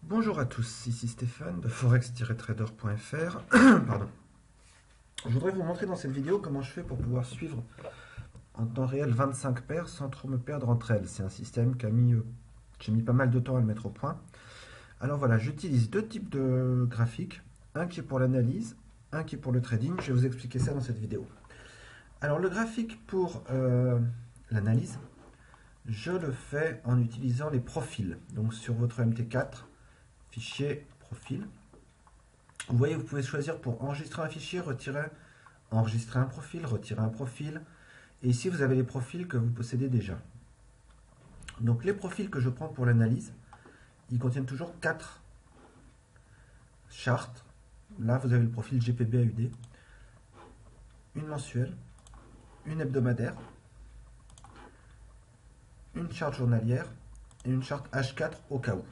Bonjour à tous, ici Stéphane de forex-trader.fr. Pardon. Je voudrais vous montrer dans cette vidéo comment je fais pour pouvoir suivre en temps réel 25 paires sans trop me perdre entre elles. C'est un système j'ai mis pas mal de temps à le mettre au point. Alors voilà, j'utilise deux types de graphiques, un qui est pour l'analyse, un qui est pour le trading. Je vais vous expliquer ça dans cette vidéo. Alors le graphique pour l'analyse, je le fais en utilisant les profils. Donc sur votre MT4, fichier, profil. Vous voyez, vous pouvez choisir pour enregistrer un fichier, enregistrer un profil, retirer un profil. Et ici, vous avez les profils que vous possédez déjà. Donc les profils que je prends pour l'analyse, ils contiennent toujours 4 chartes. Là, vous avez le profil GPB AUD, une mensuelle, une hebdomadaire, une charte journalière et une charte H4 au cas où.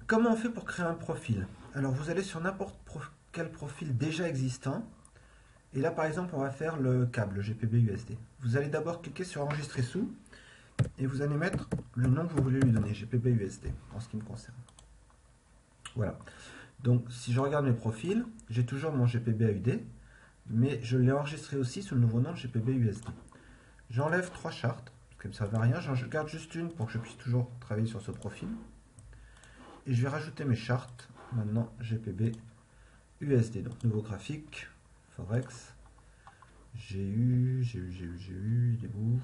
Comment on fait pour créer un profil? Alors, vous allez sur n'importe quel profil déjà existant. Et là, par exemple, on va faire le câble GPB USD. Vous allez d'abord cliquer sur enregistrer sous et vous allez mettre le nom que vous voulez lui donner, GPB USD, en ce qui me concerne. Voilà. Donc, si je regarde mes profils, j'ai toujours mon GPB AUD, mais je l'ai enregistré aussi sous le nouveau nom de GPB USD. J'enlève 3 chartes, parce que ça ne va rien. Je garde juste une pour que je puisse toujours travailler sur ce profil. Et je vais rajouter mes chartes, maintenant GPB USD. Donc, nouveau graphique, Forex. J'ai eu, il est où?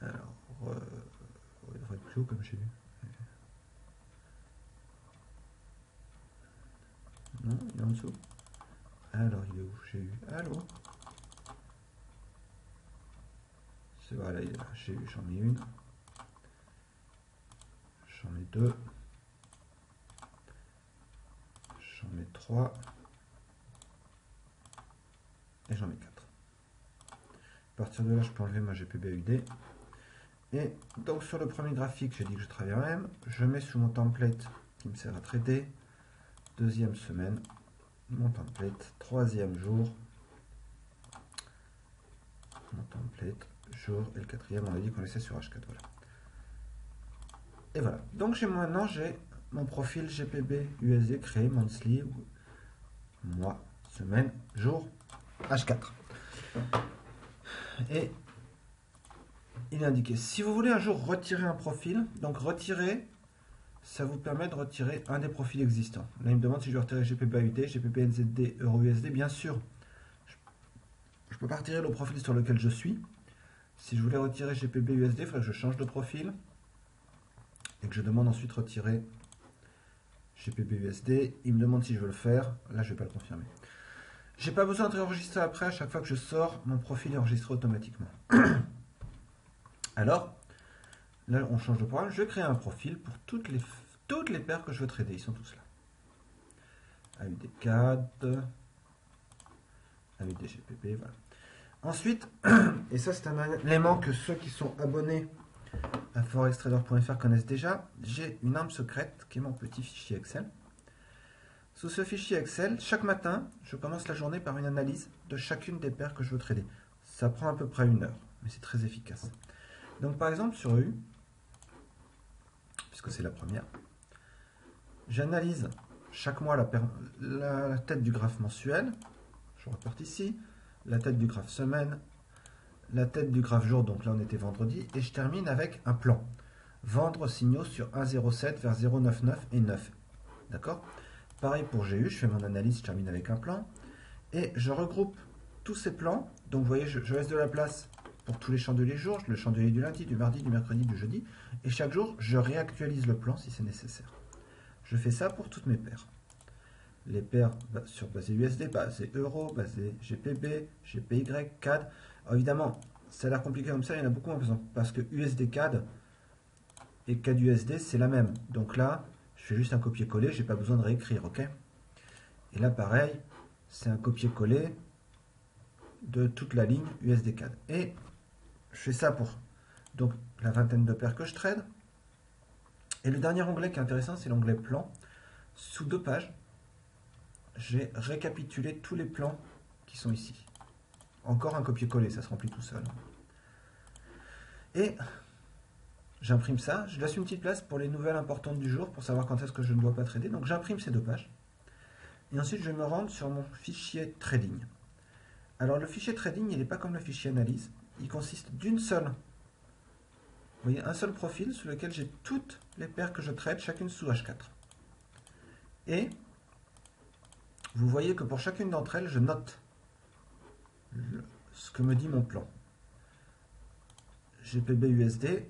Alors, il devrait être plus haut comme j'ai vu. Non, il est en dessous. Alors, il est où? J'ai eu. Allô? Voilà, il est là. J'ai eu, j'en ai une. J'en ai deux. J'en ai trois. Et j'en ai quatre. À partir de là, je peux enlever ma GPB-UD. Et donc, sur le premier graphique, j'ai dit que je travaille en M. Je mets sous mon template qui me sert à trader. Deuxième semaine, mon template. Troisième jour, mon template, jour. Et le quatrième, on a dit qu'on laissait sur H4. Voilà. Et voilà. Donc, maintenant, j'ai mon profil GPB USD créé, monthly, mois, semaine, jour, H4. Et il est indiqué, si vous voulez un jour retirer un profil, donc retirer, ça vous permet de retirer un des profils existants. Là, il me demande si je dois retirer GPB AUD, GPB NZD, Euro USD. Bien sûr, je ne peux pas retirer le profil sur lequel je suis. Si je voulais retirer GPB USD, il faudrait que je change de profil et que je demande ensuite retirer GPB USD. Il me demande si je veux le faire. Là, je ne vais pas le confirmer. J'ai pas besoin de réenregistrer après. À chaque fois que je sors, mon profil est enregistré automatiquement. Alors, là, on change de programme. Je vais créer un profil pour toutes les paires que je veux trader. Ils sont tous là. AUD CAD, AUD GPB, voilà. Ensuite, et ça c'est un élément que ceux qui sont abonnés à forextrader.fr connaissent déjà, j'ai une arme secrète qui est mon petit fichier Excel. Sous ce fichier Excel, chaque matin, je commence la journée par une analyse de chacune des paires que je veux trader. Ça prend à peu près 1 heure, mais c'est très efficace. Donc par exemple sur EU, puisque c'est la première, j'analyse chaque mois la tête du graphe mensuel, je reporte ici, la tête du graphe semaine, la tête du graphe jour, donc là on était vendredi, et je termine avec un plan. Vendre signaux sur 1,07 vers 0,99 et 9. D'accord? Pareil pour GU, je fais mon analyse, je termine avec un plan, et je regroupe tous ces plans. Donc vous voyez, je laisse de la place pour tous les chandeliers jours, le chandelier du lundi, du mardi, du mercredi, du jeudi, et chaque jour, je réactualise le plan si c'est nécessaire. Je fais ça pour toutes mes paires. Les paires sur basé USD, basé euro, basé GPB, GPY, CAD. Alors évidemment, ça a l'air compliqué comme ça, il y en a beaucoup moins besoin. Parce que USD CAD et CAD USD, c'est la même. Donc là, je fais juste un copier-coller, j'ai pas besoin de réécrire, ok? Et là, pareil, c'est un copier-coller de toute la ligne USD CAD. Et je fais ça pour donc la vingtaine de paires que je trade. Et le dernier onglet qui est intéressant, c'est l'onglet plan. Sous 2 pages, j'ai récapitulé tous les plans qui sont ici. Encore un copier-coller, ça se remplit tout seul. Et J'imprime ça, je laisse une petite place pour les nouvelles importantes du jour, pour savoir quand est-ce que je ne dois pas trader. Donc j'imprime ces deux pages. Et ensuite, je vais me rendre sur mon fichier trading. Alors le fichier trading, il n'est pas comme le fichier analyse. Il consiste d'une seule, vous voyez, un seul profil sur lequel j'ai toutes les paires que je trade, chacune sous H4. Et vous voyez que pour chacune d'entre elles, je note ce que me dit mon plan. GPB USD,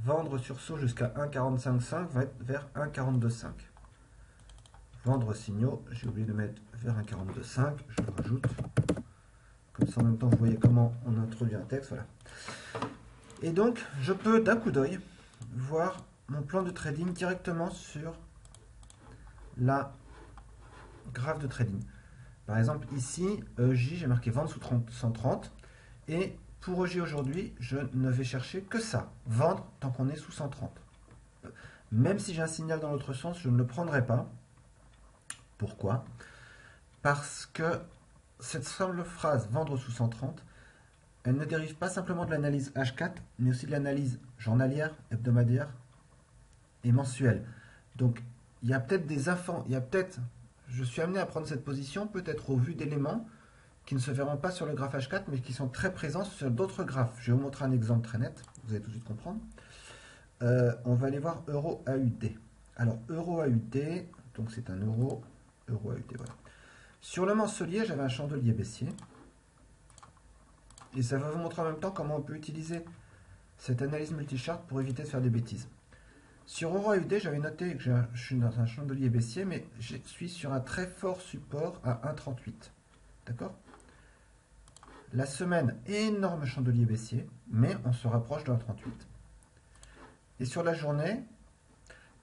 vendre sursaut jusqu'à 1,45,5 va être vers 1,42,5. Vendre signaux, j'ai oublié de mettre vers 1,42,5, je le rajoute. Comme ça en même temps vous voyez comment on introduit un texte, voilà. Et donc je peux d'un coup d'œil voir mon plan de trading directement sur la graphe de trading. Par exemple ici, EJ, j'ai marqué vendre sous 130 et pour EJ aujourd'hui, je ne vais chercher que ça, vendre tant qu'on est sous 130. Même si j'ai un signal dans l'autre sens, je ne le prendrai pas. Pourquoi? Parce que cette simple phrase vendre sous 130, elle ne dérive pas simplement de l'analyse H4, mais aussi de l'analyse journalière, hebdomadaire et mensuelle. Donc il y a peut-être des infos, je suis amené à prendre cette position, peut-être au vu d'éléments qui ne se verront pas sur le graphe H4, mais qui sont très présents sur d'autres graphes. Je vais vous montrer un exemple très net, vous allez tout de suite comprendre. On va aller voir euro AUD. Alors euro AUD, donc c'est un euro AUD, voilà. Sur le mensuelier, j'avais un chandelier baissier. Et ça va vous montrer en même temps comment on peut utiliser cette analyse multichart pour éviter de faire des bêtises. Sur euro AUD, j'avais noté que je suis dans un chandelier baissier, mais je suis sur un très fort support à 1,38. D'accord? La semaine, énorme chandelier baissier, mais on se rapproche de 1,38. Et sur la journée,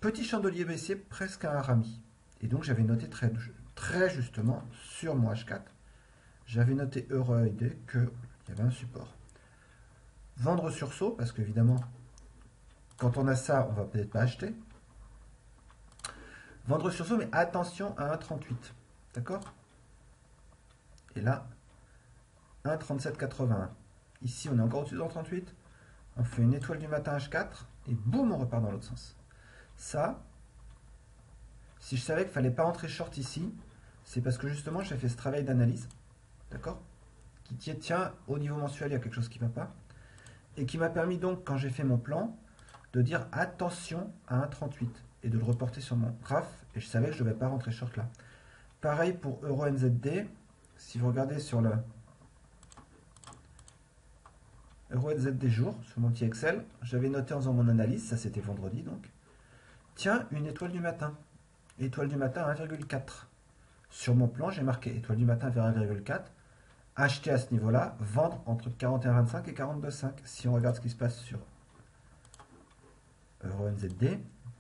petit chandelier baissier, presque un harami. Et donc j'avais noté très justement sur mon H4, j'avais noté euro AUD qu'il y avait un support. Vendre sursaut, parce qu'évidemment, quand on a ça, on va peut-être pas acheter. Vendre sursaut, mais attention à 1,38. D'accord? Et là, 1,37,81. Ici, on est encore au-dessus de 1,38. On fait une étoile du matin H4 et boum, on repart dans l'autre sens. Ça, si je savais qu'il ne fallait pas entrer short ici, c'est parce que justement, j'ai fait ce travail d'analyse. D'accord? Qui tient au niveau mensuel, il y a quelque chose qui ne va pas. Et qui m'a permis donc, quand j'ai fait mon plan, de dire attention à 1,38 et de le reporter sur mon graphe. Et je savais que je ne devais pas rentrer short là. Pareil pour Euro NZD. Si vous regardez sur le Euro NZD jour, sur mon petit Excel, j'avais noté en faisant mon analyse, ça c'était vendredi donc. Tiens, une étoile du matin. Étoile du matin à 1,4. Sur mon plan, j'ai marqué étoile du matin vers 1,4. Acheter à ce niveau-là, vendre entre 41,25 et 42,5. Si on regarde ce qui se passe sur Euro NZD, vous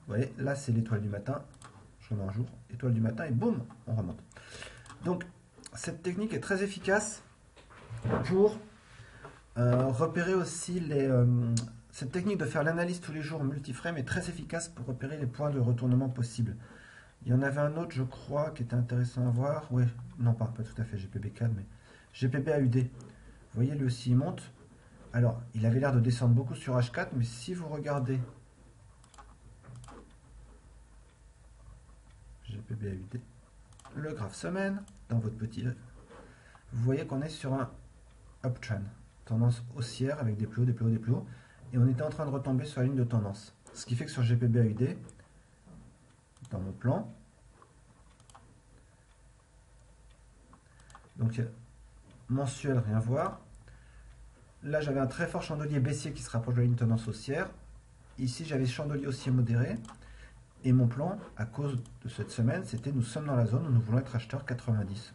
voyez, là c'est l'étoile du matin. Je remets un jour, étoile du matin et boum, on remonte. Donc, cette technique est très efficace pour repérer aussi cette technique de faire l'analyse tous les jours multiframe est très efficace pour repérer les points de retournement possibles. Il y en avait un autre, je crois, qui était intéressant à voir. Oui, non, pas tout à fait GPB4, mais GPB AUD. Vous voyez, lui aussi, il monte. Alors, il avait l'air de descendre beaucoup sur H4, mais si vous regardez GPB AUD, le graphe semaine, dans votre petit, vous voyez qu'on est sur un uptrend, tendance haussière avec des plus hauts, des plus hauts, des plus hauts, et on était en train de retomber sur la ligne de tendance. Ce qui fait que sur GPB AUD, dans mon plan, donc mensuel, rien voir. Là, j'avais un très fort chandelier baissier qui se rapproche de la ligne de tendance haussière. Ici, j'avais chandelier haussier modéré. Et mon plan, à cause de cette semaine, c'était nous sommes dans la zone où nous voulons être acheteurs 90.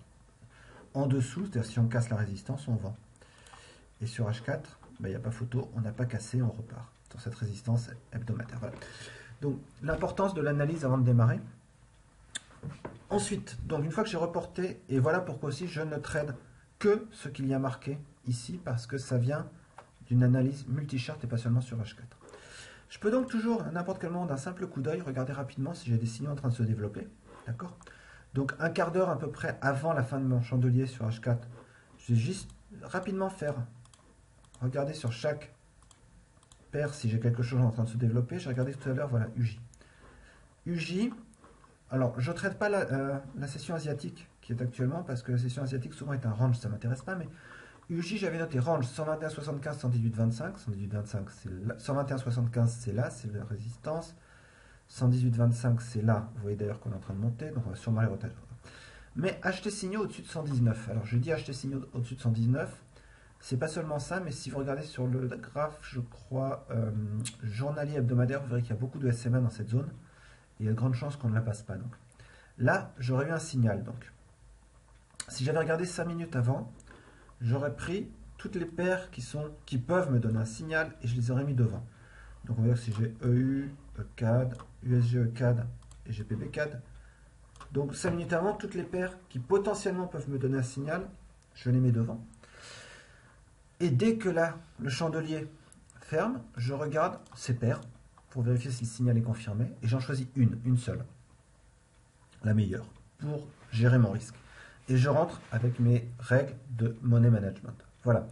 En dessous, c'est-à-dire si on casse la résistance, on vend. Et sur H4, il n'y a pas photo, on n'a pas cassé, on repart sur cette résistance hebdomadaire. Voilà. Donc l'importance de l'analyse avant de démarrer. Ensuite, donc une fois que j'ai reporté, et voilà pourquoi aussi je ne trade que ce qu'il y a marqué ici, parce que ça vient d'une analyse multichart et pas seulement sur H4. Je peux donc toujours, à n'importe quel moment, d'un simple coup d'œil, regarder rapidement si j'ai des signaux en train de se développer. D'accord? Donc un quart d'heure à peu près avant la fin de mon chandelier sur H4, je vais juste rapidement faire, regarder sur chaque paire si j'ai quelque chose en train de se développer. J'ai regardé tout à l'heure, voilà, UJ. UJ, alors je ne traite pas la session asiatique qui est actuellement, parce que la session asiatique souvent est un range, ça ne m'intéresse pas, mais UJ, j'avais noté range 121,75, 118,25. 118,25, c'est là. 121,75, c'est là, c'est la résistance. 118,25, c'est là. Vous voyez d'ailleurs qu'on est en train de monter, donc on va sûrement les retaper. Mais acheter signaux au-dessus de 119. Alors je dis acheter signaux au-dessus de 119. C'est pas seulement ça, mais si vous regardez sur le graphe, je crois, journalier hebdomadaire, vous verrez qu'il y a beaucoup de SMA dans cette zone. Et il y a de grandes chances qu'on ne la passe pas. Donc là, j'aurais eu un signal. Donc, si j'avais regardé 5 minutes avant, j'aurais pris toutes les paires qui peuvent me donner un signal et je les aurais mis devant. Donc on va dire que si j'ai EU, ECAD, USG ECAD et GPB CAD. Donc 5 minutes avant, toutes les paires qui potentiellement peuvent me donner un signal, je les mets devant. Et dès que là, le chandelier ferme, je regarde ces paires pour vérifier si le signal est confirmé. Et j'en choisis une seule, la meilleure, pour gérer mon risque. Et je rentre avec mes règles de money management. Voilà.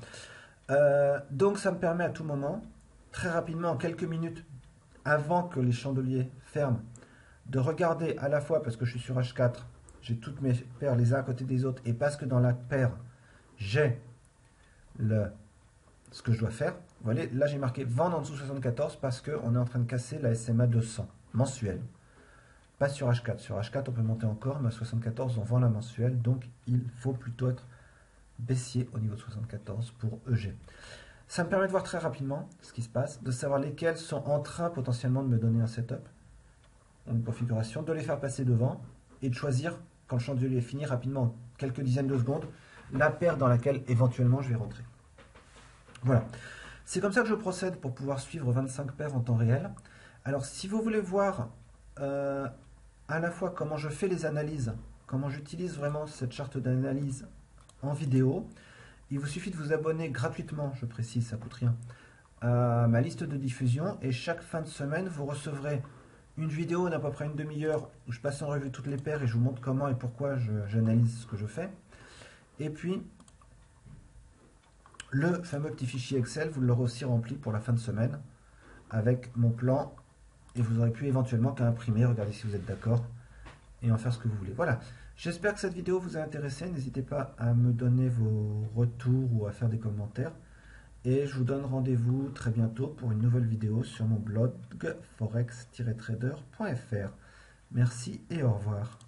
Donc ça me permet à tout moment, très rapidement, en quelques minutes, avant que les chandeliers ferment, de regarder à la fois, parce que je suis sur H4, j'ai toutes mes paires les uns à côté des autres, et parce que dans la paire, j'ai ce que je dois faire. Vous voyez, là j'ai marqué vendre en dessous de 74 parce qu'on est en train de casser la SMA 200 mensuelle. Pas sur H4. Sur H4 on peut monter encore, mais à 74 on vend la mensuelle, donc il faut plutôt être baissier au niveau de 74 pour EG. Ça me permet de voir très rapidement ce qui se passe, de savoir lesquels sont en train potentiellement de me donner un setup, une configuration, de les faire passer devant et de choisir, quand le chandelier est fini, rapidement, en quelques dizaines de secondes, la paire dans laquelle éventuellement je vais rentrer. Voilà. C'est comme ça que je procède pour pouvoir suivre 25 paires en temps réel. Alors, si vous voulez voir à la fois comment je fais les analyses, comment j'utilise vraiment cette charte d'analyse en vidéo, il vous suffit de vous abonner gratuitement, je précise, ça ne coûte rien, à ma liste de diffusion. Et chaque fin de semaine, vous recevrez une vidéo d'à peu près une demi-heure où je passe en revue toutes les paires et je vous montre comment et pourquoi j'analyse ce que je fais. Et puis, le fameux petit fichier Excel, vous l'aurez aussi rempli pour la fin de semaine avec mon plan et vous aurez pu éventuellement qu'à imprimer, regardez si vous êtes d'accord et en faire ce que vous voulez. Voilà, j'espère que cette vidéo vous a intéressé, n'hésitez pas à me donner vos retours ou à faire des commentaires et je vous donne rendez-vous très bientôt pour une nouvelle vidéo sur mon blog forex-trader.fr. Merci et au revoir.